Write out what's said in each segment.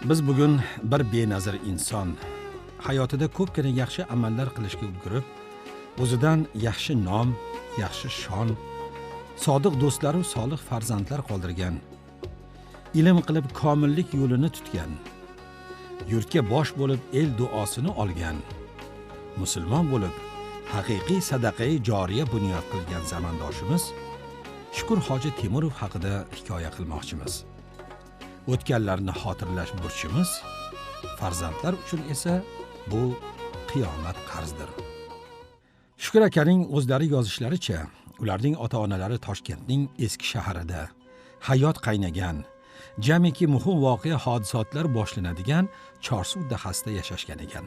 Biz bugun bir benazir inson hayotida ko'pgina yaxshi amallar qilishga ulgurib, o'zidan yaxshi nom, yaxshi shon, sodiq do'stlar va solih farzandlar qoldirgan, ilm qilib komillik yo'lini tutgan, yurtga bosh bo'lib el duosini olgan, musulmon bo'lib haqiqiy sadaqai joriya bunyod qilgan zamondoshimiz Shukur Hoji Temurov haqida hikoya qilmoqchimiz. O'tganlarni xotirlash burchimiz, farzandlar uchun esa bu qiyomat qarzdir. Shukur akaning o'zlari yozishlaricha, ularning ota-onalari Toshkentning eski shaharida hayot qaynagan, jamiki muhim voqea hodisotlar boshlanadigan Chorsuv dahasida yashashgan ekan.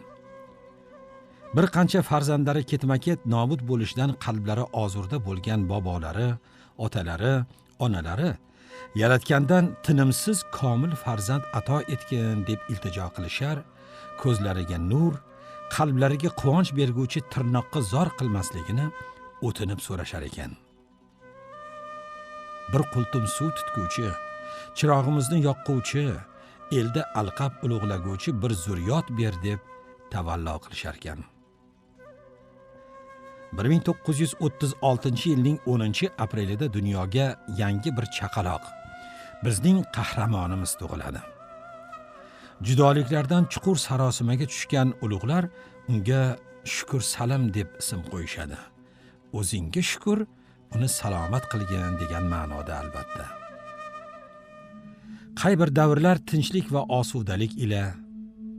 Bir qancha farzandlari ketma-ket nobud bo'lishdan qalblari ozurda bo'lgan bobolari, otalari, onalari Yaratgandan tinimsiz komil farzand ato etgin deb iltijo qilishar, ko'zlariga nur, qalblariga quvonch berguvchi tirnoqqa zor qilmasligini o'tinib so'rashar ekan. Bir qultum suv tutguvchi, chirog'imizni yoqquvchi, elda alqab ulug'laguvchi bir zurriyot ber deb tavallo qilishar ekan. 1936-yilning 10-aprelida dunyoga yangi bir chaqaloq, bizning qahramonimiz tug'iladi. Judoliklardan chuqur sarosimaga tushgan ulug'lar unga Shukur Salam deb ism qo'yishadi. O'zingga shukur, uni salomat qilgin degan ma'noda albatta. Qay bir davrlar tinchlik va osudalik ila,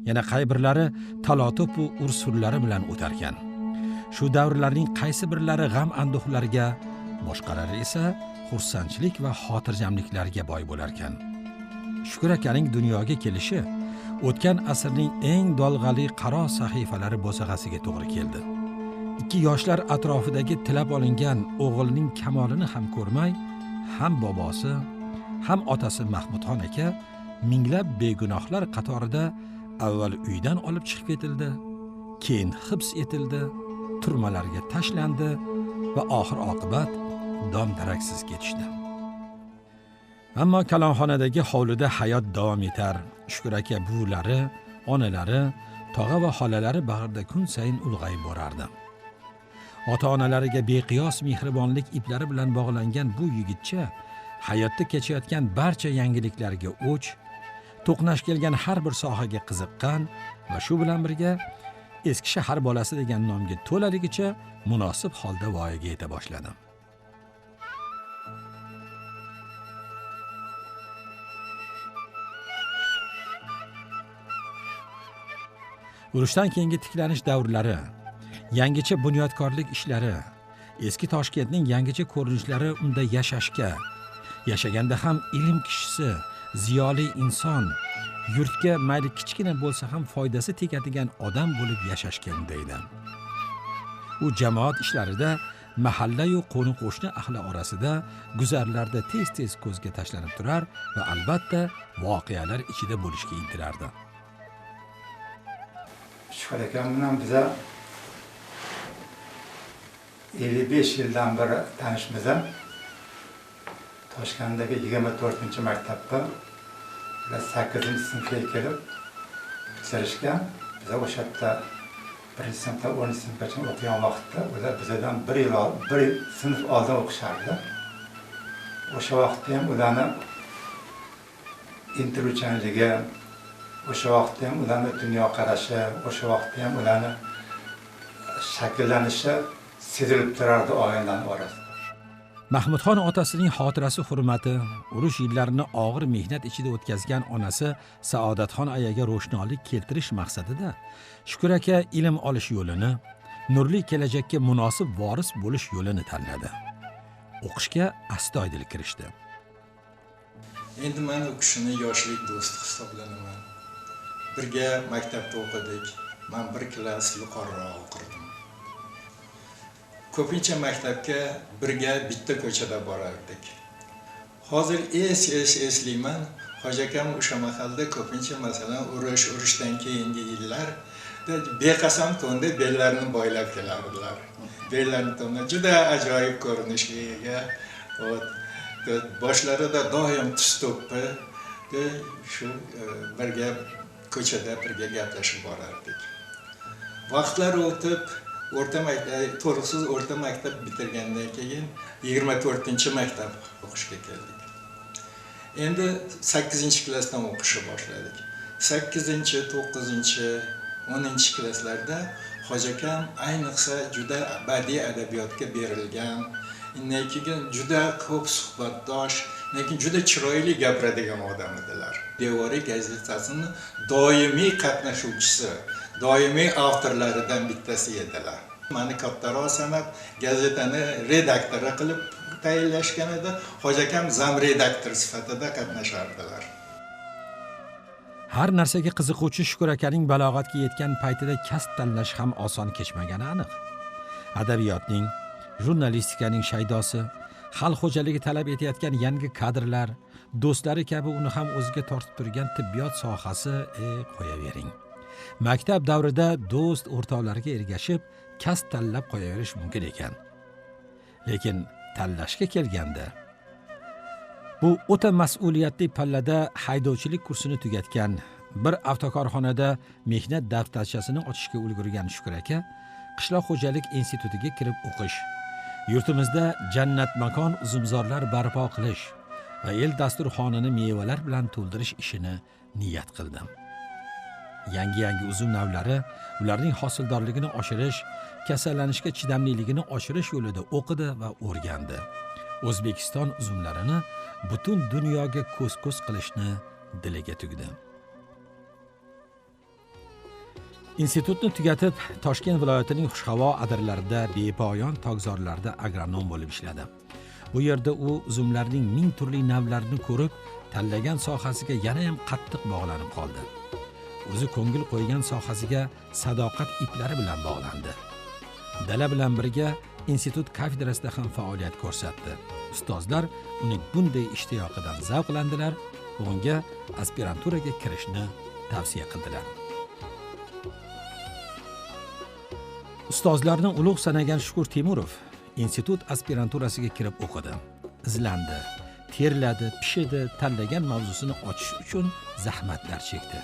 yana qay birlari talotib va ursurlari bilan o'tarkan. Shu davrlarning qaysi birlari g'am anduhlarga, boshqalari esa xursandchilik va xotirjamliklarga boy bo'larkan. Shukur akaning dunyoga kelishi o'tgan asrning eng dolg'ali qaro sahifalari bo'sag'asiga to'g'ri keldi. Ikki yoshlar atrofidagi tilab olingan o'g'ilning kamolini ham ko'rmay, ham bobosi, ham otasi Mahmudxon aka minglab begunohlar qatorida avval uydan olib chiqib ketildi, keyin hibs etildi, turmalarga tashlandi va oxir oqibat dom-daraksiz ketishdi. Ammo kalonxonadagi hovlida hayot davom etar. Shukur aka buvilari, onalari, tog'a va xolalari bag'rida kun sayin ulg'ayib borardi. Ota-onalariga beqiyos mehribonlik iplari bilan bog'langan bu yigitcha hayotda kechayotgan barcha yangiliklarga o'ch, to'qnash kelgan har bir sohaga qiziqqan va shu bilan birga eski shahar bolasi degan nomga to'laligicha munosib holda voyaga yeta boshladi. Urushdan keyingi tiklanish davrlari, yangicha bunyodkorlik ishlari, eski Toshkentning yangicha ko'rinishlari unda yashashga, yashaganda ham ilm kishisi, ziyoli inson, yurtga mayli kichkina bo'lsa ham foydasi tegadigan odam bo'lib yashashga undaydi. U jamoat ishlarida, mahalla-yu qo'ni-qo'shni ahli orasida, guzarlarda tez-tez ko'zga tashlanib turar va albatta voqealar ichida bo'lishga intilardi. Shukur akam bilan biza 55 yildan beri tanishmiz. Toshkentdagi 24-maktabda 8-sinfga kelib bitirishgan. Biz o'sha yerda 1-sinfdan 10-sinfgacha o'qigan vaqtda ular bizdan bir sinf oldin o'qishardi. O'sha vaqtda ham ularni intiluvchanligi, o'sha vaqtda ham ularni dunyo qarashi, o'sha vaqtda ham ularni shakllanishi sezilib turardi oilalar orasida. Mahmudxon otasining xotirasi hurmati, urush yillarini og'ir mehnat ichida o'tkazgan onasi Saodatxon ayaga ro'shnolik keltirish maqsadida Shukur aka ilm olish yo'lini, nurli kelajakka munosib voris bo'lish yo'lini tanladi. O'qishga astoydil kirishdi. Endi men u kishini yoshlik do'sti hisoblanaman. Birga maktabda o'qidik. Men bir klass yuqoriroq o'qirdim. Ko'pincha maktabga birga bitta ko'chada borardik. Hozir eslayman, Hoji akam o'sha mahallada ko'pincha masalan urushdan keyingi yillar beqasam ko'nda bellarini boylab kelardilar. Bellarini tomon juda ajoyib ko'rinishga ega. Boshlarida doim tuz to'ppi, shu birga ko'chada birga gaplashib borardik. Vaqtlar o'tib, to'g'risiz o'rta maktab bitirgandan keyin 24-maktab o'qishga keldik. Endi 8-klassdan o'qishni boshladik. 8-9-10-klasslarda Hoji akam ayniqsa juda badiiy adabiyotga berilgan, undan keyin juda ko'p suhbatdosh, lekin juda chiroyli gapiradigan odam edilar. Devoriy gazetasining doimiy qatnashuvchisi, doimiy avtorlaridan bittasi edilar. Meni kattaroq sanab gazetani redaktori qilib tayinlashgan edi. Hoji akam zam redaktor sifatida qatnashardilar. Har narsaga qiziquvchi Shukur akaning balog'atga yetgan paytida kasb tanlash ham oson kechmagani aniq. Adabiyotning, jurnalistikaning shaydosi, xalq xo'jaligi talab etayotgan yangi kadrlar, do'stlari kabi uni ham o'ziga tortib turgan tibbiyot sohasi qo'yavering. Maktab davrida do'st o'rtoqlarga ergashib, kasb tanlab qo'yaverish mumkin ekan. Lekin tanlashga kelganda bu o'ta mas'uliyatli pallada haydovchilik kursini tugatgan, bir avtokorxonada mehnat daftarchasini ochishga ulgurgan Shukur aka qishloq xo'jalik institutiga kirib o'qish, yurtimizda jannat makon uzumzorlar barpo qilish va el dasturxonini mevalar bilan to'ldirish ishini niyat qildim. Yangi uzum navlari, ularning hosildorligini oshirish, kasallanishga chidamliligini oshirish yo'lida o'qidi va o'rgandi. O'zbekiston uzumlarini butun dunyoga ko'z-ko'z qilishni diliga tugdi. Institutni tugatib, Toshkent viloyatining xushhavo adirlarida, bepoyon togzorlarda agronom bo'lib ishladi. Bu yerda u uzumlarning ming turli navlarini ko'rib, tanlagan sohasiga yana ham qattiq bog'lanib qoldi. O'zi ko'ngil qo'ygan sohasiga sadoqat iplari bilan bog'landi. Dala bilan birga institut kafedrasida ham faoliyat ko'rsatdi. Ustozlar uning bunday ishtiyoqidan zavqlandilar va unga aspiranturaga kirishni tavsiya qildilar. Ustozlarni ulug' sanagan Shukur Temurov institut aspiranturasiga kirib o'qidi. Izlandi, terladi, pishidi, tanlagan mavzusini ochish uchun zahmatlar chekdi.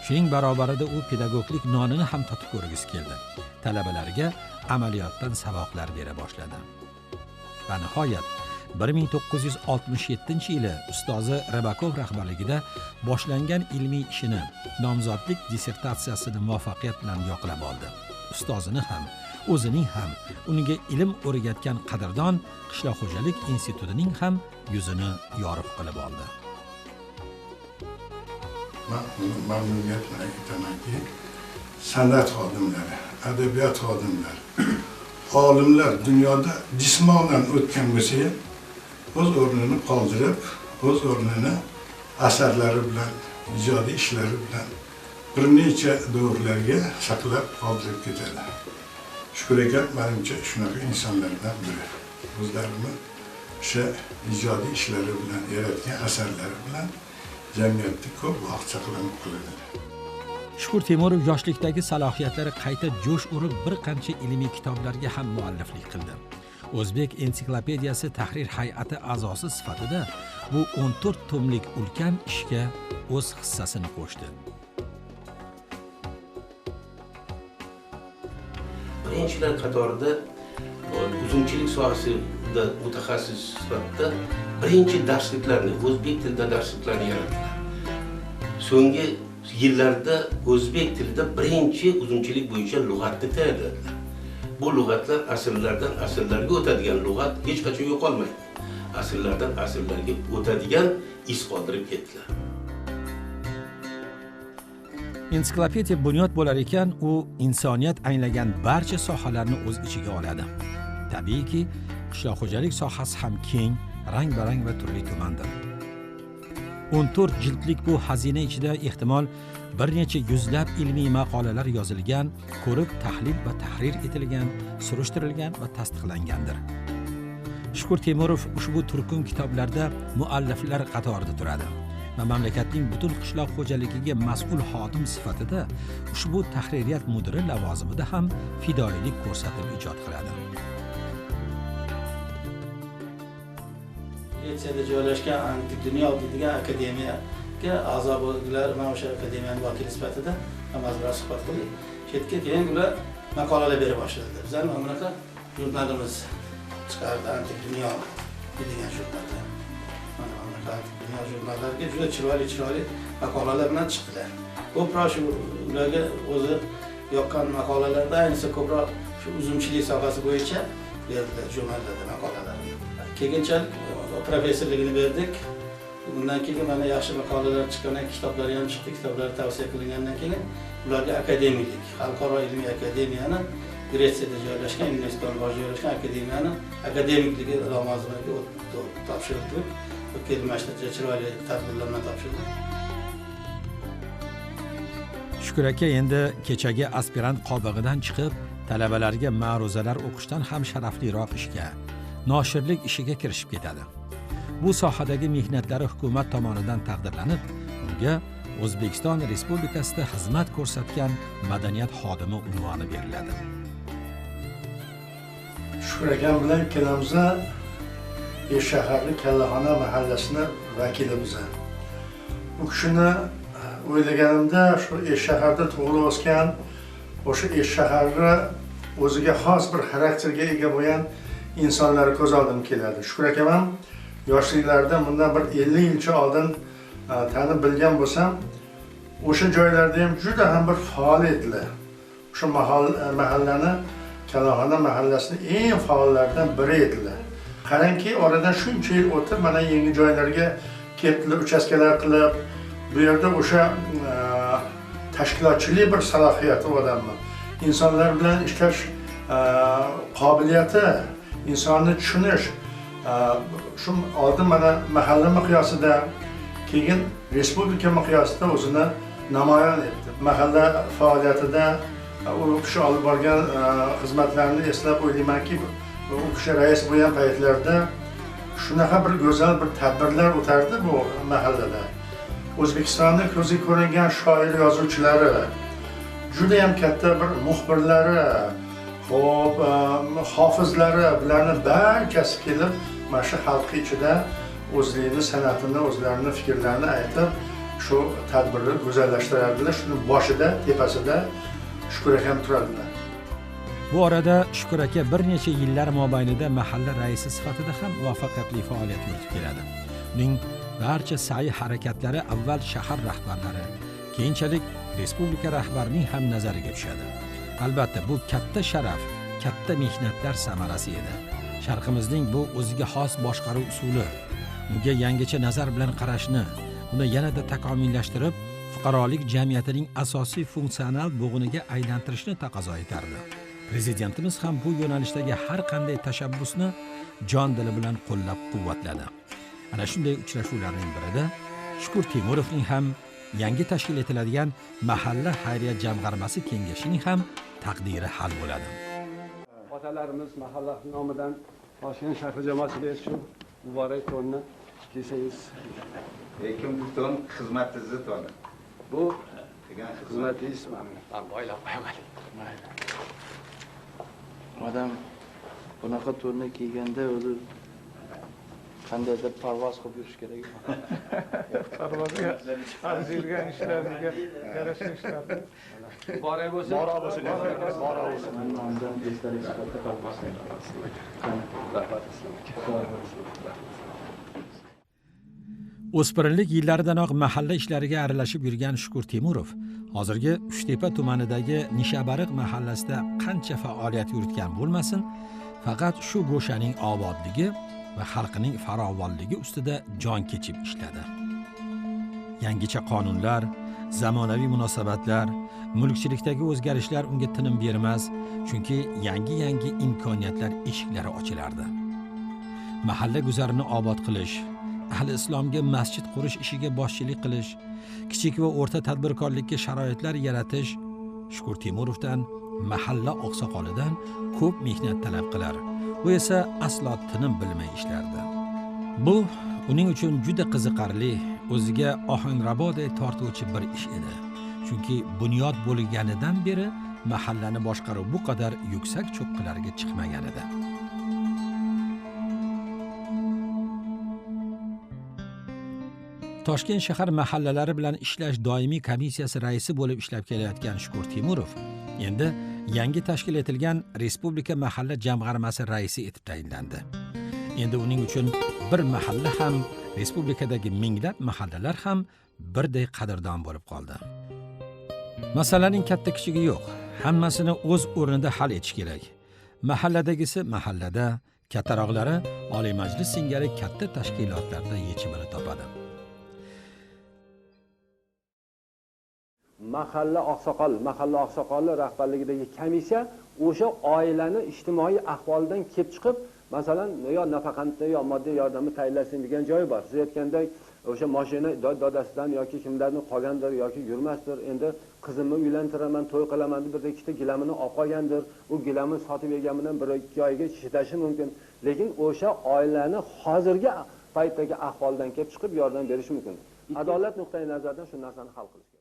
Shuning barobarida u pedagoglik nonini ham totib ko'rgisi keldi. Talabalarga amaliyotdan saboqlar bera boshladi. Va nihoyat 1967-yili ustozi Ribakov rahbarligida boshlangan ilmiy ishini, nomzodlik dissertatsiyasini muvaffaqiyat bilan yoqlab oldi. Ustozini ham, o'zining ham, unga ilm o'rgatgan qadrdon qishloq xo'jalik institutining ham yuzini yorug' qilib oldi. Mamnuniyat bilan aytamanki, san'at xodimlari, adabiyot xodimlari, olimlar dunyoda jismonan o'tgan bo'lsa ham o'z o'rnini qoldirib, o'z o'rnini asarlari bilan, ijodiy ishlari bilan bir necha davrlarga saqlab qoldirib ketadi. Shukur aka menimcha shunaqa insonlardan biri. O'zlarini o'sha ijodiy ishlari bilan, yaratgan asarlari bilan jamiyatda ko'p vaqt saqlanib qoladi. Shukur Temurov yoshlikdagi salohiyatlari qayta jo'sh urib bir qancha ilmiy kitoblarga ham mualliflik qildi. O'zbek ensiklopediyasi tahrir hay'ati a'zosi sifatida bu 14 tomlik ulkan ishga o'z hissasini qo'shdi. Birinchilar qatorida uzumchilik sohasida mutaxassis sifatida birinchi darsliklarni, o'zbek tilida darsliklarni yaratdilar. So'nggi yillarda o'zbek tilida birinchi uzumchilik bo'yicha lug'atni tayyorladilar. Bu lug'atlar asrlardan asrlarga o'tadigan lug'at hech qachon yo'qolmaydi. Asrlardan asrlarga o'tadigan iz qoldirib ketdilar. Ensiklopediya bunyod bo'lar ekan, u insoniyat anglagan barcha sohalarni o'z ichiga oladi. Tabiiyki, qishloq xo'jalik sohasi ham keng, rang-barang va turli tumandir. 14 jildlik bu xazina ichida ehtimol bir necha yuzlab ilmiy maqolalar yozilgan, ko'rib, tahlil va tahrir etilgan, surishtirilgan va tasdiqlangandir. Shukur Temurov ushbu turkum kitoblarda mualliflar qatorida turadi va mamlakatning butun qishloq xo'jaligiga mas'ul xodim sifatida ushbu tahririyat mudiri lavozimida ham fidoyilik ko'rsatib ijod qiladi. Gretsiyada joylashgan Antik dunyo deydigan akademiyaga a'zo bo'lganlar, mana o'sha akademiyaning vakili sifatida hamma bilan suhbat qildik. Chetga keyin ular maqolalar bera boshladi. Bizlar mana bunaqa jurnalimiz chiqardi, Antik dunyo deydigan jurnallar. Mana bunaqa Antik dunyo jurnallariga juda chiroyli maqolalar bilan chiqdilar. Ko'proq shu ularga o'zi yoqqan maqolalarda ayniqsa ko'proq shu uzumchilik sohasi bo'yicha berdilar jurnallarda maqolalar. Keyinchalik professorligini berdik. Bundan keyin mana yaxshi maqolalar chiqqandan keyin kitoblari ham chiqdi. Kitoblar tavsiya qilingandan keyin ularga akademiklik, xalqaro ilmiy akademiyani Gretsiyada joylashgan, Yuneskoning bosh joylashgan akademiyani akademikligi lavozimiga topshirdik. Kelmashda chiroyli tadbirlar bilan topshirdik. Shukur aka endi kechagi aspirant qobig'idan chiqib, talabalarga ma'ruzalar o'qishdan ham sharafliroq ishga, noshirlik ishiga kirishib ketadi. Bu sohadagi mehnatlari hukumat tomonidan taqdirlanib, unga O'zbekiston Respublikasida xizmat ko'rsatgan madaniyat xodimi unvoni beriladi. Shukur akam bilan ikkalamiz shaharning Kallaxona mahallasining vakilimiz. Bu kishini o'ylaganimda shu shaharda tug'ilib o'sgan, o'sha shaharni o'ziga xos bir xarakterga ega bo'lgan insonlar ko'z oldimga keladi. Shukur akam ham yoshliklarida bundan bir 50 yilcha oldin tanib bilgan bo'lsam, o'sha joylarda ham juda ham bir faol edilar. O'sha mahallani Kallaxona mahallasining eng faollaridan biri edilar. Qarangki, oradan shuncha yil o'tib, mana yangi joylarga kelibdilar, uchastkalar qilib, bu yerda o'sha tashkilotchilik bir salohiyati odammi, insonlar bilan ishlash qobiliyati, insonni tushunish, shu oldin mana mahalla miqyosida, keyin respublika miqyosida o'zini namoyon etdi. Mahalla faoliyatida u kishi olib borgan xizmatlarni eslab o'ylaymanki, u kishi rais bo'lgan paytlarda shunaqa bir go'zal bir tadbirlar o'tardi bu mahallada. O'zbekistonning ko'zga ko'ringan shoir yozuvchilari, juda ham katta bir muxbirlari, hofizlari bularni barchasi kelib, mana shu xalq ichida o'zlarini san'atini, o'zlarining fikrlarini aytib, shu tadbirni go'zallashtirardilar. Shuni boshida, tepasida Shukur akam turadilar. Bu orada Shukur aka bir necha yillar mobaynida mahalla raisi sifatida ham muvaffaqiyatli faoliyat yuritib keladi. Uning barcha sa'i harakatlari avval shahar rahbarlari, keyinchalik respublika rahbarining ham nazariga tushadi. Albatta, bu katta sharaf, katta mehnatlar samarasi edi. Sharqimizning bu o'ziga xos boshqaruv usuli, unga yangicha nazar bilan qarashni, uni yanada takomillashtirib, fuqarolik jamiyatining asosiy funksional bo'g'iniga aylantirishni taqozo etardi. Prezidentimiz ham bu yo'nalishdagi har qanday tashabbusni jon dili bilan qo'llab-quvvatladi. Ana shunday uchrashuvlarning birida Shukur Temurovning ham yangi tashkil etiladigan mahalla xayriya jamg'armasi kengashining ham taqdiri hal bo'ladi. Otalarimiz mahalla nomidan Toshkent shahri jamoatchiligi shu muborak to'nni desangiz. Lekin bu to'n xizmatingizni to'ni. Bu xizmatingiz mana boylab qo'yaman. Odam bunaqa to'rni kiyganda o'zi qandaydir parvoz qilib yurish kerak. Parvozga arzirgan ishlarga yarasha ishlarni boray bo'lsa, bora bo'lsin. Undan esdalik sifatida parvoz qilamiz. O'spirinlik yillardanoq mahalla ishlariga aralashib yurgan Shukur Temurov hozirgi Uchtepa tumanidagi Nishabariq mahallasida qancha faoliyat yuritgan bo'lmasin, faqat shu go'shaning obodligi va xalqining farovonligi ustida jon kechib ishladi. Yangicha qonunlar, zamonaviy munosabatlar, mulkchilikdagi o'zgarishlar unga tinim bermas, chunki yangi imkoniyatlar eshiklari ochilardi. Mahalla guzarini obod qilish, ahli islomga masjid qurish ishiga boshchilik qilish, kichik va o'rta tadbirkorlikka sharoitlar yaratish Shukur Temurovdan, mahalla oqsoqolidan ko'p mehnat talab qilar. Bu esa aslo tinim bilmay ishlardi. Bu uning uchun juda qiziqarli, o'ziga ohanraboday tortuvchi bir ish edi. Chunki bunyod bo'lganidan beri mahallani boshqaruv bu qadar yuksak cho'qqilarga chiqmagan edi. Toshkent shahar mahallalari bilan ishlash doimiy komissiyasi raisi bo'lib ishlab kelayotgan Shukur Temurov endi yangi tashkil etilgan Respublika mahalla jamg'armasi raisi etib tayinlandi. Endi uning uchun bir mahalla ham, respublikadagi minglab mahallalar ham birday qadrdon bo'lib qoldi. Masalaning katta kichigi yo'q, hammasini o'z o'rnida hal etish kerak. Mahalladagisi mahallada, kattaroqlari Oliy Majlis singari katta tashkilotlarda yechimini topadi. Mahalla oqsoqoli rahbarligidagi komissiya o'sha oilani ijtimoiy ahvolidan kelib chiqib, masalan, yo nafaqatni yo moddiy yordamni tayinlasin degan joyi bor. Siz aytgandek, o'sha mashina dadasidan yoki kimlarning qolgandir yoki yurmasdir. Endi qizimni uylantiraman, to'y qilaman deb bir ikkita gilamini olib qolgandir. U gilamni sotib yegan bilan bir ikki oyga chidashi mumkin. Lekin o'sha oilani hozirgi paytdagi ahvoldan kelib chiqib yordam berish mumkin. Adolat nuqtai nazaridan shu narsani hal qilish kerak.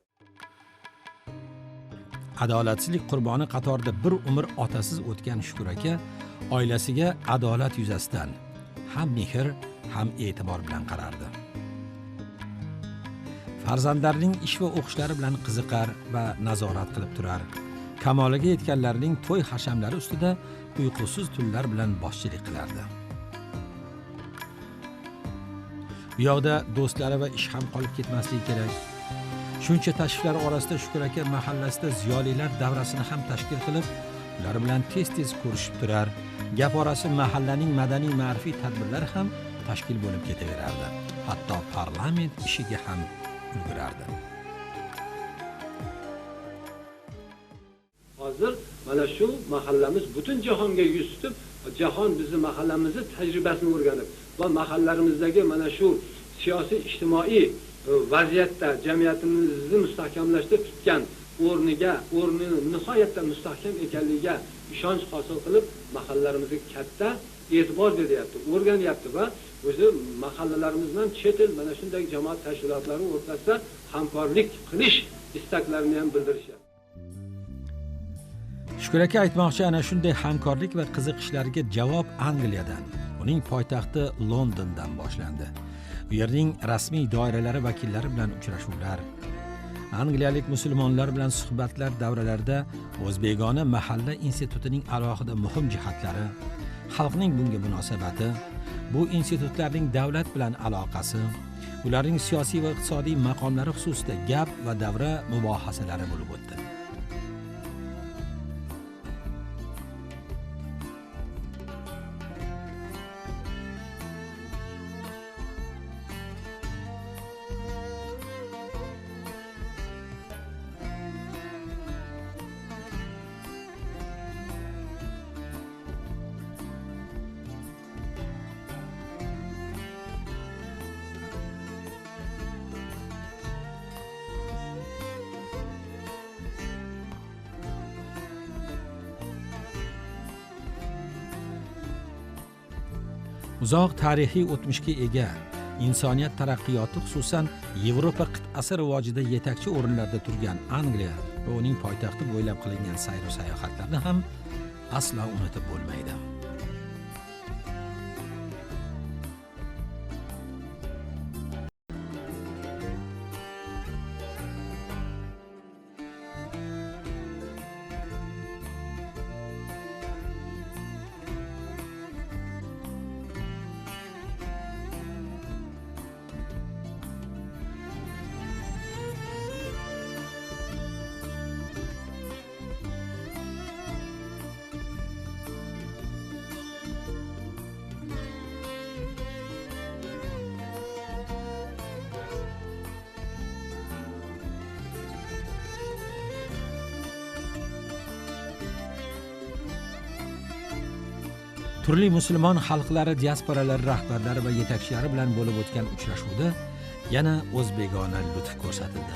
Adolatsizlik qurboni qatorida bir umr otasiz o'tgan Shukur aka oilasiga adolat yuzasidan ham mehr, ham e'tibor bilan qarardi. Farzandlarining ish va o'qishlari bilan qiziqar va nazorat qilib turar. Kamoliga yetganlarning to'y hashamlari ustida uyqusiz tunlar bilan boshchilik qilardi. Bu yoqda do'stlari va ish ham qolib ketmasligi kerak. Shuncha tashvishlar orasida Shukur aka mahallasida ziyolilar davrasini ham tashkil qilib, ular bilan tez-tez ko'rishib turar. Gap orasi mahallaning madaniy ma'rifiy tadbirlari ham tashkil bo'lib ketaverardi. Hatto parlament ishiga ham ulgurardi. Hozir mana shu mahallamiz butun jahonga yuz tutib, jahon bizni mahallamizni tajribasini o'rganib va mahallalarimizdagi mana shu siyosiy ijtimoiy vaziyatda jamiyatimizni mustahkamlashda tutgan o'rnini nihoyatda mustahkam ekanligiga ishonch hosil qilib, mahallalarimizga katta e'tibor beryapti, o'rganyapti va o'zi mahallalarimizdan chet el mana shunday jamoat tashkilotlari o'rtasida hamkorlik qilish istaklarini ham bildirishyapti. Shukur aka aytmoqchi, ana shunday hamkorlik va qiziqishlarga javob Angliyadan, uning poytaxti Londondan boshlandi. Bu yerning rasmiy doiralari vakillari bilan uchrashuvlar, angliyalik musulmonlar bilan suhbatlar davralarida O'zbegona mahalla institutining alohida muhim jihatlari, xalqning bunga munosabati, bu institutlarning davlat bilan aloqasi, ularning siyosiy va iqtisodiy maqomlari xususida gap va davra mubohasalari bo'lib o'tdi. Uzoq tarixiy o'tmishga ega insoniyat taraqqiyoti, xususan Yevropa qit'asi rivojida yetakchi o'rinlarda turgan Angliya va uning poytaxti bo'ylab qilingan sayr va sayohatlarni ham aslo unutib bo'lmaydi. Turli musulmon xalqlari diasporalari rahbarlari va yetakchilari bilan bo'lib o'tgan uchrashuvda yana o'zbegona lutf ko'rsatildi.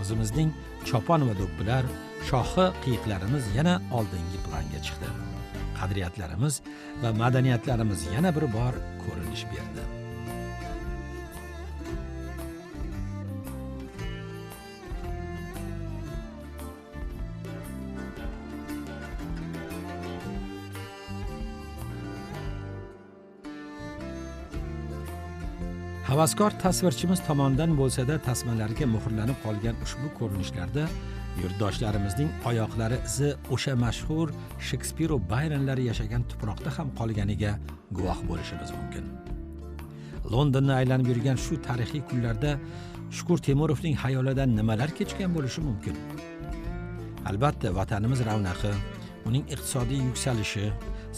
O'zimizning chopon va do'ppilar, shohi qiyiqlarimiz yana oldingi planga chiqdi. Qadriyatlarimiz va madaniyatlarimiz yana bir bor ko'rinish berdi. Havaskor tasvirchimiz tomonidan bo'lsa-da tasmalarga muhrlanib qolgan ushbu ko'rinishlarda yurtdoshlarimizning oyoqlari izi o'sha mashhur Shekspir va Bayronlar yashagan tuproqda ham qolganiga guvoh bo'lishimiz mumkin. Londonni aylanib yurgan shu tarixiy kunlarda Shukur Temurovning xayolidan nimalar kechgan bo'lishi mumkin? Albatta, vatanimiz ravnaqi, uning iqtisodiy yuksalishi,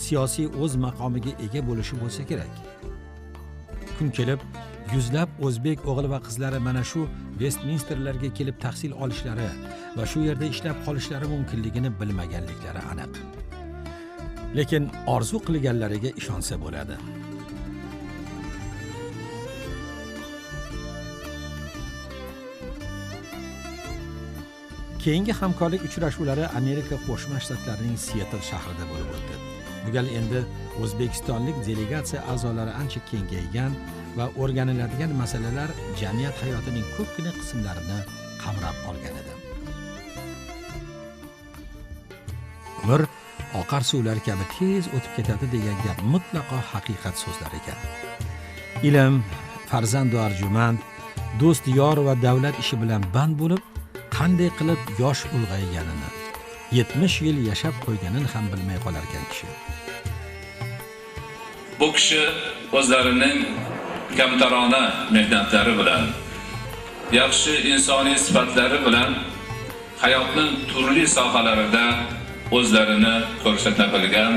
siyosiy o'z maqomiga ega bo'lishi bo'lsa kerak. Kun kelib, yuzlab o'zbek o'g'il va qizlari mana shu Westminsterlarga kelib tahsil olishlari va shu yerda ishlab qolishlari mumkinligini bilmaganliklari aniq. Lekin orzu qilganlariga ishonsa bo'ladi. Keyingi hamkorlik uchrashuvlari Amerika Qo'shma Shtatlarining Seattle shahrida bo'lib o'tdi. Bu gal endi O'zbekistonlik delegatsiya a'zolari ancha kengaygan va o'rganiladigan masalalar jamiyat hayotining ko'pgina qismlarini qamrab olgan edi. Umr oqar suvlar kabi tez o'tib ketadi degan gap mutlaqo haqiqat so'zlar ekan. Ilm, farzand va arjumand, do'st, yor va davlat ishi bilan band bo'lib, qanday qilib yosh ulg'ayganini, 70 yil yashab qo'yganini ham bilmay qolar ekan kishi. Bu kishi o'zlarining kamtarona mehnatlari bilan, yaxshi insoniy sifatlari bilan hayotning turli sohalarida o'zlarini ko'rsata bilgan,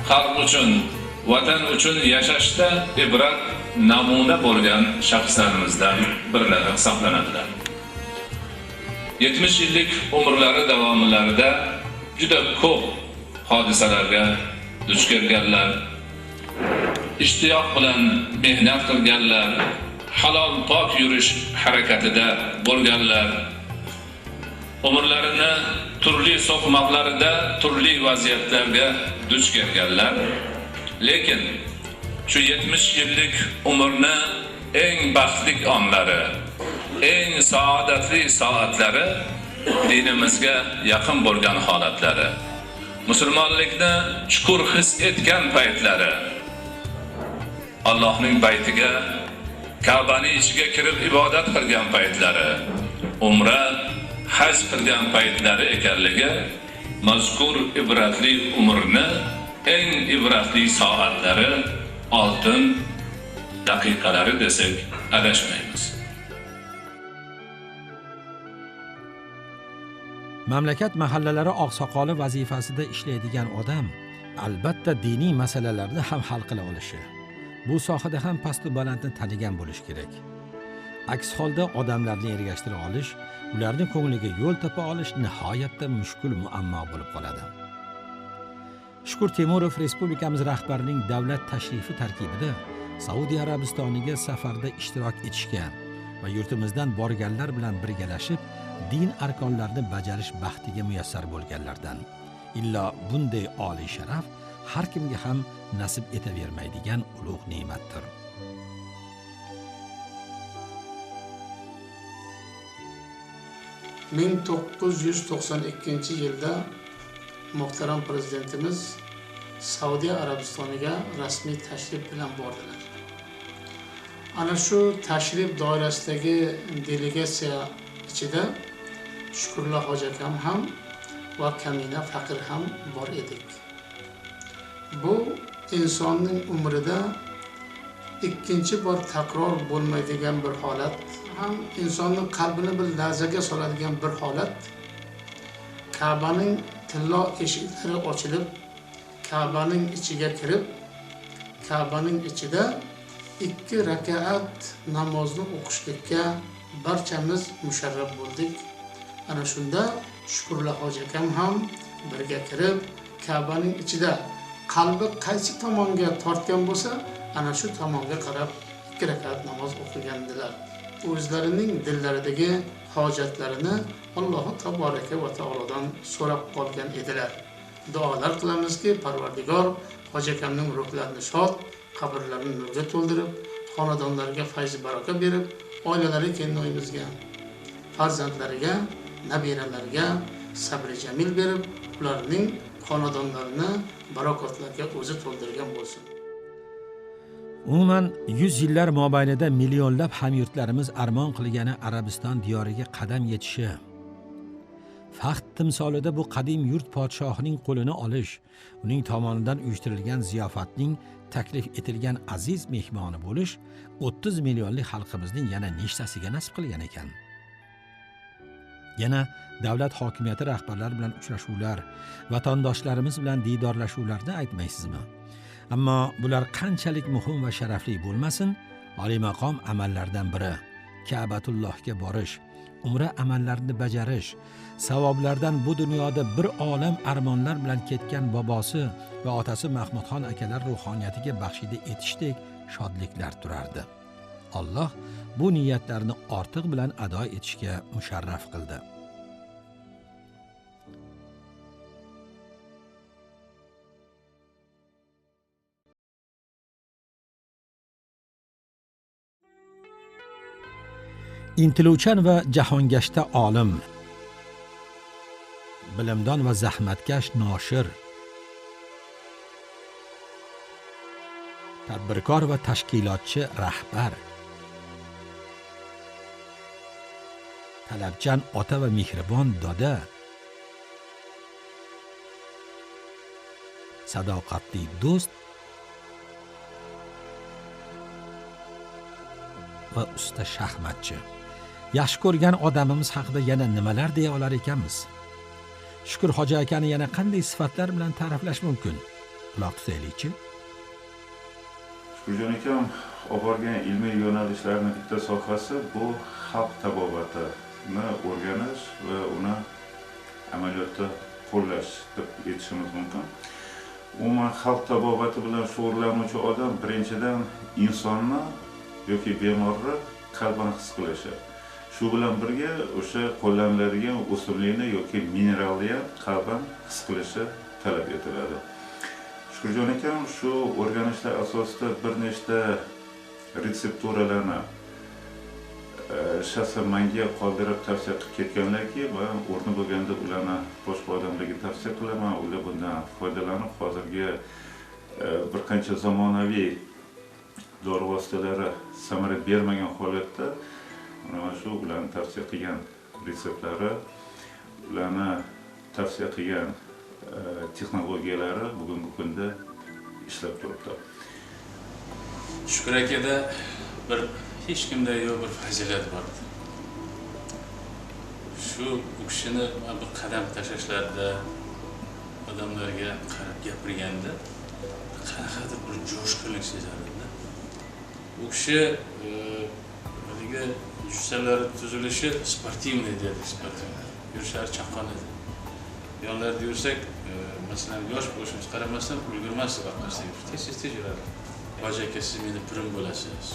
xalq uchun, vatan uchun yashashda ibrat namuna bo'lgan shaxslarimizdan birlari hisoblanadilar. 70 yillik umrlari davomlarida juda ko'p hodisalarga duch kelganlar, ishtiyoq bilan mehnat qilganlar, halol pok yurish harakatida bo'lganlar, umrlarini turli so'qmoqlarida turli vaziyatlarga duch kelganlar. Lekin shu 70 yillik umrni eng baxtli onlari, eng saodatli soatlari dinimizga yaqin bo'lgan holatlari, musulmonlikni chuqur his etgan paytlari, Allohning baytiga, Ka'baning ichiga kirib ibodat qilgan paytlari, umra, haj qilgan paytlari ekanligi mazkur ibratli umrni eng ibratli soatlari, oltin daqiqalari desak adashmaymiz. Mamlakat mahallalari oqsoqoli vazifasida ishlaydigan odam albatta diniy masalalarni ham hal qila olishi, bu sohada ham past va balandni tanigan bo'lish kerak. Aks holda odamlarni ergashtira olish, ularning ko'ngliga yo'l topa olish nihoyatda mushkul muammo bo'lib qoladi. Shukur Temurov respublikamiz rahbarining davlat tashrifi tarkibida Saudiya Arabistoniga safarda ishtirok etishga va yurtimizdan borganlar bilan birgalashib din arkonlarini bajarish baxtiga muyassar bo'lganlardan. Illo bunday oliy sharaf har kimga ham nasib etavermaydigan ulug' ne'matdir. (1992) yilda muhtaram prezidentimiz Saudiya Arabistoniga rasmiy tashrif bilan bordilar. Ana shu tashrif doirasidagi delegatsiya ichida Shukurla Hoji akam ham va Kamina Faqir ham bor edik. Bu insonning umrida ikkinchi bor takror bo'lmaydigan bir holat, ham insonning qalbini bir larzaga soladigan bir holat. Ka'baning tillo eshiklari ochilib, Ka'baning ichiga kirib, Ka'baning ichida 2 rakat namozni o'qishlikka barchamiz musharraf bo'ldik. Ana shunda Shukurla Hoji akam ham birga kirib, Ka'baning ichida qalbi qaysi tomonga tortgan bo'lsa, ana shu tomonga qarab 2 rakat namoz o'qigandilar. O'zlarining dillaridagi hojatlarini Alloh taboraka va taolodan so'rab qolgan edilar. Duolar qilamizki, Parvardigor Hoji akamning ruhlarini shod, qabrlarini nurga to'ldirib, xonadonlariga fayz baraka berib, oilalari kennoyimizga, farzandlariga, nabiralariga sabr jamil berib, ularning xonadonlarini barakotlarga o'zi to'ldirgan bo'lsin. Umuman 100 yillar mobaynida millionlab hamyurtlarimiz armon qilgani Arabiston diyoriga qadam yetishi. Faxt timsolida bu qadim yurt podshohining qo'lini olish, uning tomonidan uyushtirilgan ziyofatning taklif etilgan aziz mehmoni bo'lish 30 millionlik xalqimizning yana nechtasiga nasib qilgan ekan. Yana davlat hokimiyati rahbarlari bilan uchrashuvlar, vatandoshlarimiz bilan diydorlashuvlarni aytmaysizmi? Ammo bular qanchalik muhim va sharafli bo'lmasin, oliy maqom amallardan biri Ka'batullohga borish, umra amallarini bajarish, savoblardan bu dunyoda bir olam armonlar bilan ketgan bobosi va otasi Mahmudxon akalar ruhoniyatiga baxshida etishdek shodliklar turardi. Alloh bu niyatlarni ortiq bilan ado etishga musharraf qildi. Intiluvchan va jahongashta olim, bilimdon va zahmatkash noshir, tadbirkor va tashkilotchi rahbar, talabchan ota va mehribon doda, sadoqatli do'st va usta shaxmatchi. Yaxshi ko'rgan odamimiz haqida yana nimalar deya olar ekanmiz? Shukur Hoji akani yana qanday sifatlar bilan ta'riflash mumkin? Quloq tutaylik-chi. Shukurjon akam olib borgan ilmiy yo'nalishlarning bitta sohasi bu xalq tabobatini o'rganish va uni amaliyotda qo'llash deb aytishimiz mumkin. Umuman xalq tabobati bilan shug'ullanuvchi odam birinchidan insonni yoki bemorni qalban his qilishi. Shu bilan birga o'sha qo'llaniladigan o'simlikni yoki mineralni ham qalban his qilishi talab etiladi. Shukurjon akam shu o'rganishlar asosida bir nechta retsepturalarni shaxsan menga qoldirib tavsiya qilib ketganlarki, men o'rni bo'lganda ularni boshqa odamlarga tavsiya qilaman. Ular bundan foydalanib, hozirgi bir qancha zamonaviy dori vositalari samara bermagan holatda mana shu ularni tavsiya qilgan retseptlari, ularni tavsiya qilgan texnologiyalari bugungi kunda ishlab turibdi. Shukur akada bir hech kimda yo'q bir fazilat bor. Shu kishini bir qadam tashashlarida odamlarga qarab gapirganda qanaqadir bir jo'shqinlik sezardim. U kishi haligi jussalari tuzilishi sportivniy dedi, sportivniy. Yurishlari chaqqon edi. Yonlarida yursak, masalan, yosh bo'lishimiz qaramasdan ulgurmasdi vaqtda. Tez yuradi. Hoji aka, siz meni pirim bo'lasiz.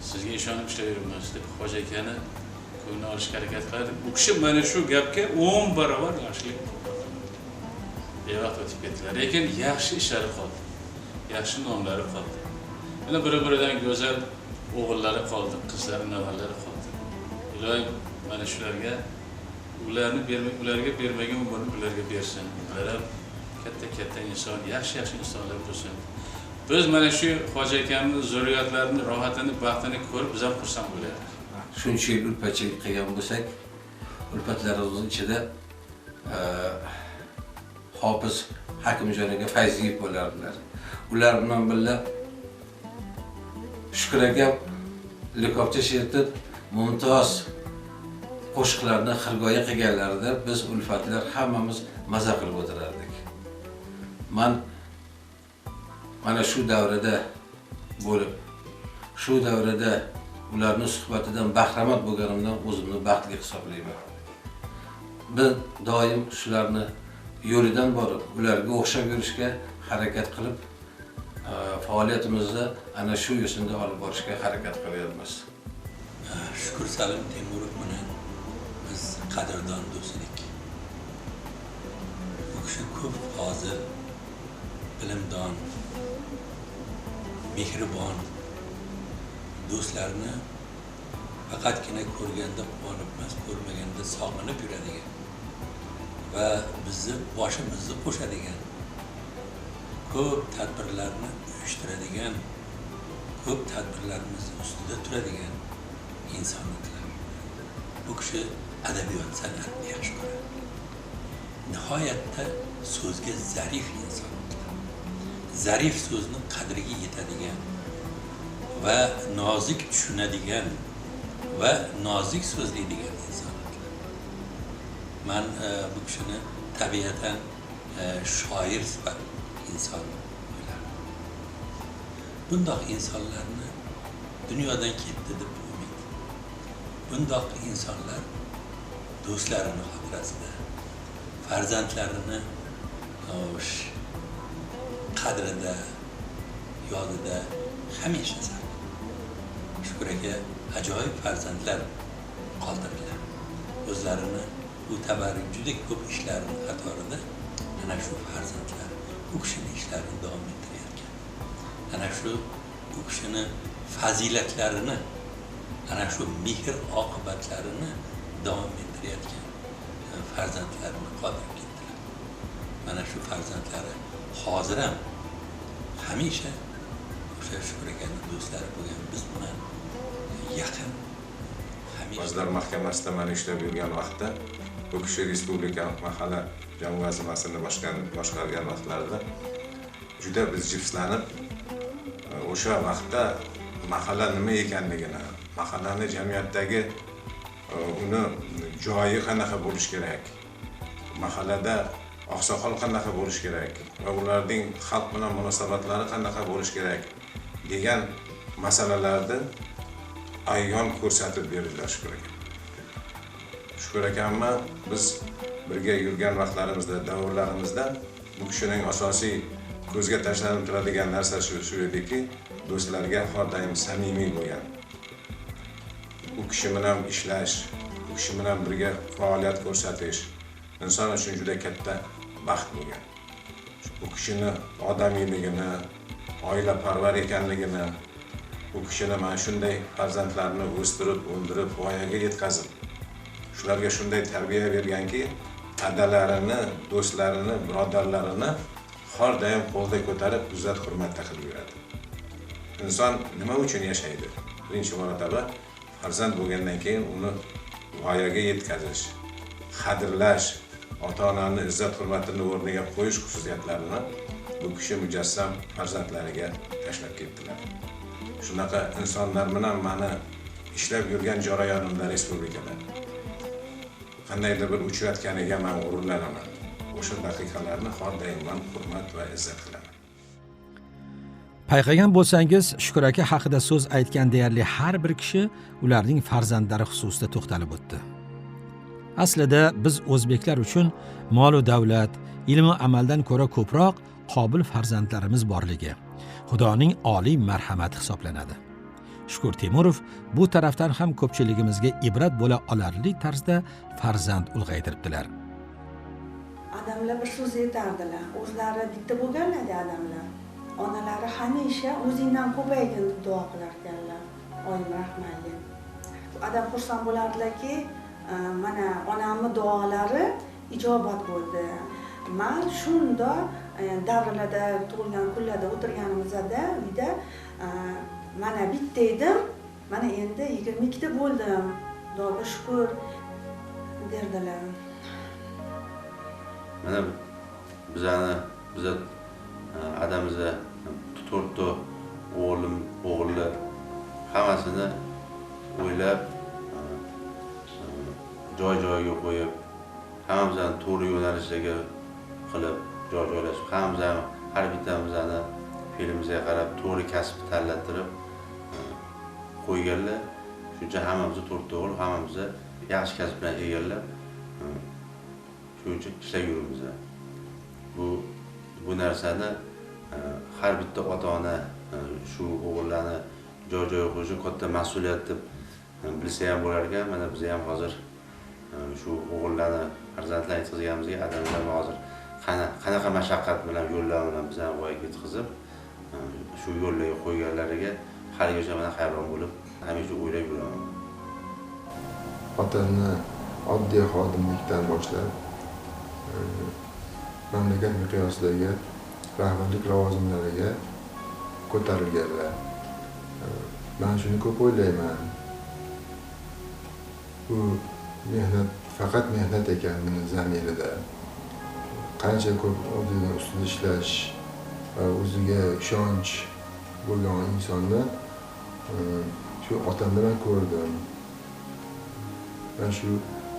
Sizga ishonib ishlayveramiz deb Hoji akani ko'ngli olishga harakat qiladi. Bu kishi mana shu gapga 10 barobar yoshlik bevaqt o'tib ketdilar. Lekin yaxshi ishlari qoldi. Yaxshi nomlari qoldi. Yana bir-biridan go'zal o'g'illari qoldi, qizlari, nevaralari qoldi. Ilohim mana shularga ularga bermagan umrni ularga bersin. Ular ham katta inson, yaxshi insonlar bo'lsin. Biz mana shu Hoji akamning zurriyatlarini, rohatini, baxtini ko'rib biz ham xursand bo'layapmiz. Shuncha yil ulfatchilik qilgan bo'lsak, ulfatlarimiz ichida Hofiz Hakimjon aka Fayziyev bo'lardilar. Ular bilan birga Shukur akam likopcha shertib mumtoz qo'shiqlarni xirgoyi qilganlarida biz ulfatlar hammamiz maza qilib o'tirardik. Mana shu davrada bo'lib, shu davrada ularning suhbatidan bahramand bo'lganimdan o'zimni baxtli hisoblayman. Biz doim shularni yo'lidan borib, ularga o'xshab yurishga harakat qilib, faoliyatimizni ana shu yo'sinda olib borishga harakat qilyapmiz. Shukur Salim Temurov bilan biz qadrdon do'st edik. Bu kishi ko'p hozir bilimdon, mehribon do'stlarni faqatgina ko'rganda quvonib emas, ko'rmaganda sog'inib yuradigan va bizni boshimizni qo'shadigan, ko'p tadbirlarni uyushtiradigan ko'p tadbirlarimiz ustida turadigan inson edilar. Bu kishi adabiyot san'atni yaxshi ko'radi. Nihoyatda so'zga zarif inson edilar. Zarif so'zni qadriga yetadigan va nozik tushunadigan va nozik so'zlaydigan inson edilar. Men bu kishini tabiatan shoir sifat inson o'yladim. Bundoq insonlarni dunyodan ketdi deb bo'lmaydi. Bundoq insonlar do'stlarini xotirasida, farzandlarini qadrida, yodida hamisha saqlab. Shukur aka ajoyib farzandlar qoldirdilar. O'zlarini bu tabarruk juda ko'p ishlarini qatorida ana shu farzandlar u kishini ishlarini davom ettirayotgan. Ana shu u kishini fazilatlarini, ana shu mehr oqibatlarini davom ettirayotgan farzandlarini qoldirib ketdilar. Mana shu farzandlari hozir ham hamisha o'sha Shukur akaning do'stlari bo'lgan biz bilan yaqin. Vazirlar Mahkamasida men ishlab yurgan vaqtda bu kishi respublika mahalla jamoasi mas'ulini boshqargan vaqtlarida juda biz jipslanib o'sha vaqtda mahalla nima ekanligini, mahallani jamiyatdagi uni joyi qanaqa bo'lish kerak, mahallada oqsoqol qanaqa bo'lish kerak va ularning xalq bilan munosabatlari qanaqa bo'lish kerak degan masalalarni ayyon ko'rsatib berdilar Shukur aka. Shukur akamni biz birga yurgan vaqtlarimizda, davrlarimizda bu kishining asosiy ko'zga tashlanib turadigan narsa shu ediki, do'stlarga har doim samimiy bo'lgan. U kishi bilan ishlash, u kishi bilan birga faoliyat ko'rsatish inson uchun juda katta baxt bo'lgan. Bu kishini odamiyligini, oilaparvar ekanligini, bu kishini mana shunday farzandlarni o'stirib, o'ndirib, voyaga yetkazib, shularga shunday tarbiya berganki, adalarini, do'stlarini, birodarlarini har doim qo'lda ko'tarib, izzat hurmatda qilib yuradi. Inson nima uchun yashaydi? Birinchi marotaba farzand bo'lgandan keyin uni voyaga yetkazish, qadrlash, ota-onani izzat hurmatini o'rniga qo'yish xususiyatlarini bu kishi mujassam farzandlariga tashlab ketdilar. Shunaqa insonlar bilan meni ishlab yurgan jarayonimda respublikada qandaydir bir uchratganiga men g'ururlanaman. O'sha daqiqalarni har doim men hurmat va izzat qilaman. Payqagan bo'lsangiz, Shukur aka haqida so'z aytgan deyarli har bir kishi ularning farzandlari xususida to'xtalib o'tdi. Aslida biz o'zbeklar uchun mol va davlat, ilm va amaldan ko'ra ko'proq qobil farzandlarimiz borligi Xudoning oliy marhamati hisoblanadi. Shukur Temurov bu tarafdan ham ko'pchiligimizga ibrat bo'la olarli tarzda farzand ulg'aytiribdilar. Odamlar bir so'z aytardilar, o'zlari bitta bo'lganlar odamlar. Onalari hamisha o'zingdan ko'paygin deb duo qilar ekanlar. Oyim rahmatli. Odam xursand bo'lardilarki, mana onamning duolari ijobat bo'ldi. Men shunda davrlarda tug'ilgan kunlarda o'tirganimizda uyda mana bitta edim, mana endi 22 ta bo'ldim. Xudoga shukr derdilar. Mana biz adamimizda 4 ta o'g'illar hammasini o'ylab joy-joyiga qo'yib, hammamizni to'g'ri yo'nalishga qilib, joylashib, hammamizni har bittamizni filmimizga qarab, to'g'ri kasb tanlattirib qo'yganlar. Shuncha hammamiz 4 ta o'g'il, hammamiz yaxshi kasb bilan egallab, shu uchun ishlab yuribmiz. Bu narsani har bitta ota-ona shu o'g'illarni joy-joyiga qo'yishi katta mas'uliyat deb bilsa ham bo'lar ekan. Mana biz ham hozir shu o'g'illarni farzandlarni yetkazganimizga adamlar hozir qanaqa mashaqqat bilan yo'llar bilan bizani voyaga yetkazib shu yo'llarga qo'yganlariga haligacha mana hayron bo'lib hamisha o'ylab yuraman. Otamni oddiy xodimlikdan boshlab mamlakat miqyosidagi rahbarlik lavozimlariga ko'tarilganlar. Men shuni ko'p o'ylayman. Bu mehnat faqat mehnat ekan meni zamirida. Qancha ko'p o'zining ustida ishlash va o'ziga ishonch bo'lgan insonni shu otamda men ko'rdim. Men shu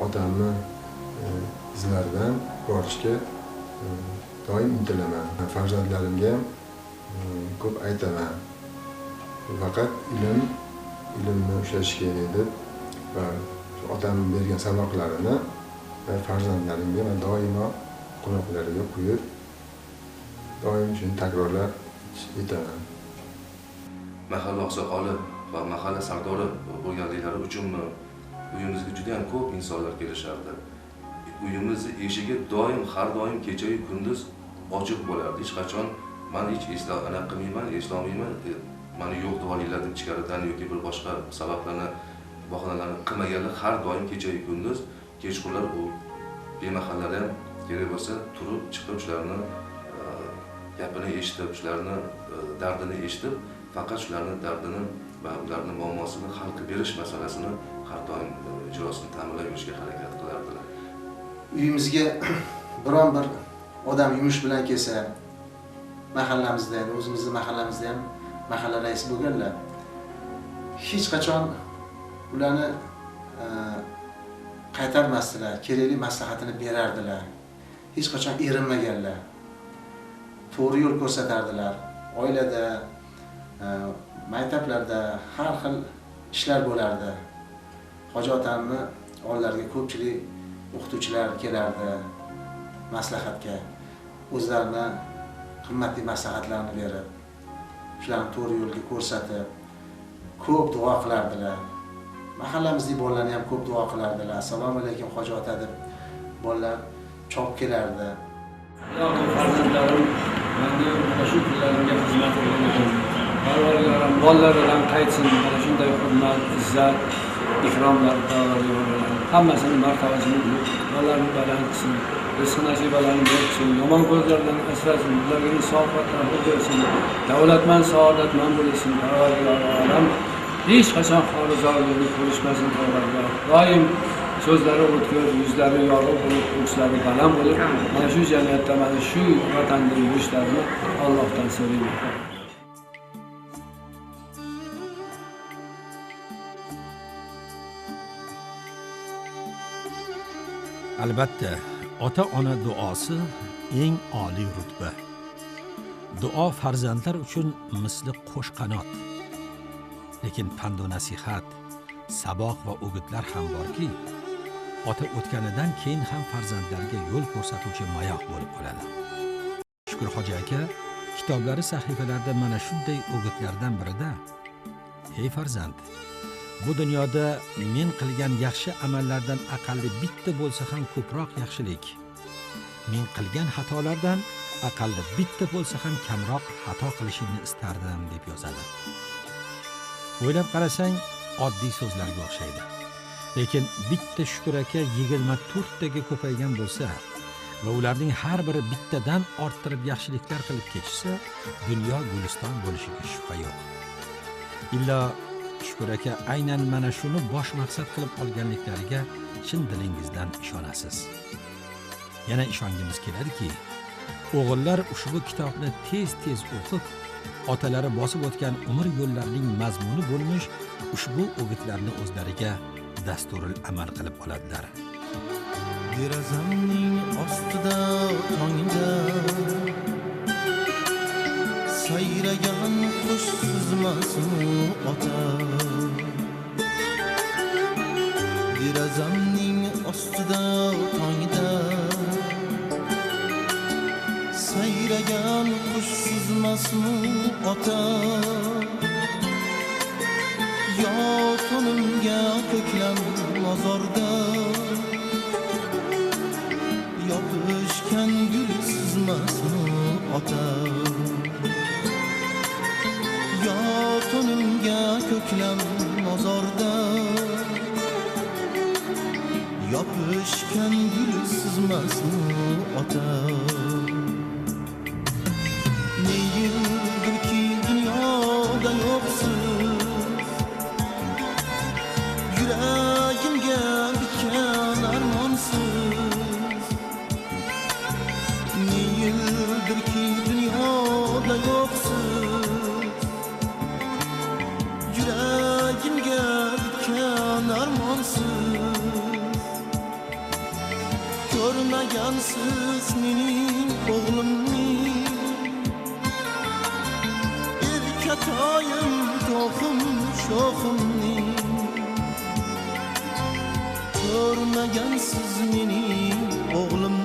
otamni izlaridan borishga doim intilaman. Farzandlarimga ko'p aytaman. Faqat ilmni ushlash kerak deb va otam bergan saboqlarini farzandlarimga men doimo quloqlariga quyib, doim shuni takrorlab aytaman. Mahalla oqsoqoli va mahalla sardori bo'lganliklari uchunmi uyimizga juda ham ko'p insonlar kelishardi. Uyimizni eshigi doim, har doim kecha-yu kunduz ochiq bo'lardi. Hech qachon men hech eslamayman, meni yo'q duolar deb chiqaridan yoki bir boshqa sabablarni bahonalarni qilmaganlar har doim kecha-yu kunduz kechqurunlar u bemahallardan kerak bo'lsa turib chiqib shularni gapini eshitib, shularni dardini eshitib, faqat shularni dardini va ularning muammosini hal qilib berish masalasini har doim ijrosini ta'minlab yurishga harakat qilardilar. Uyimizga biron bir odam yumush bilan kelsa, mahallamizda, o'zimizning mahallamizda ham mahalla raisi bo'lganlar, hech qachon ularni qaytarmasdilar, kerakli maslahatini berardilar. Hech qachon erinmaganlar. To'g'ri yo'l ko'rsatardilar. Oilada, maktablarda har xil ishlar bo'lardi. Hoji otamni oldilariga ko'pchilik o'qituvchilar kelardi maslahatga. O'zlarini qimmatli maslahatlarni berib, shularni to'g'ri yo'lga ko'rsatib, ko'p duo qilardilar. Mahallamizning bolalarni ham ko'p duo qilardilar. Assalomu alaykum hoji ota deb bolalar chop kelardi. Farzandlarim menga mana shu kunlarimga xizmat qilgan. Parvardigorim bolalarim qaytsin, mana shunday hurmat, izzat, ikromlar Parvardigorim hammasini martabasini bilib, bolalarni baland qilsin, rizq nasibalarini bersin, yomon ko'zlardan asrasin, ularga insofotlarni bersin, davlatmand, saodatmand bo'lsin. Parvardigorim hech qachon xorizorlikni ko'rishmasin. Parvardigorim doim so'zlari o'tkir, yuzlari yorug' bo'lib, ko'kslari baland bo'lib, mana shu jamiyatda, mana shu vatanda yurishlarini Allohdan so'rayman. Albatta, ota-ona duosi eng oliy rutba. Duo farzandlar uchun misli qo'sh qanot. Lekin pand va nasihat, saboq va o'gitlar ham borki, ota o'tganidan keyin ham farzandlarga yo'l ko'rsatuvchi mayoq bo'lib qoladi. Shukur hoji aka kitoblari sahifalarida mana shunday o'gitlardan birida: "Ey farzand, bu dunyoda men qilgan yaxshi amallardan aqalli bitta bo'lsa ham ko'proq yaxshilik. Men qilgan xatolardan aqalli bitta bo'lsa ham kamroq xato qilishingni istardim" deb yozadi. O'ylab qarasang, oddiy so'zlarga o'xshaydi. Lekin bitta Shukur aka 24 taga ko'paygan bo'lsa va ularning har biri bittadan orttirib yaxshiliklar qilib ketishsa, dunyo guliston bo'lishiga shubha yo'q. Illa Shukur aka aynan mana shuni bosh maqsad qilib olganliklariga chin dilingizdan ishonasiz. Yana ishongimiz keladiki, o'g'illar ushbu kitobni tez-tez o'qib, otalari bosib o'tgan umr yo'llarining mazmuni bo'lmish ushbu o'gitlarni o'zlariga dasturul amal qilib oladilar. Derazamning ostida tongda sayragan qush suzmasmi ota. Derazamning ostida tongda sayragan qush suzmasmi ota. Yotonimga ko'klam mozorda yopishgan gul suzmasmi ota. Yotonimga ko'klam mozorda yopishgan gul suzmasmi ota. Neyimdirki dunyoda yo'qsiz, chatoyim to'xim sho'ximning ko'rmagansiz mening o'g'lim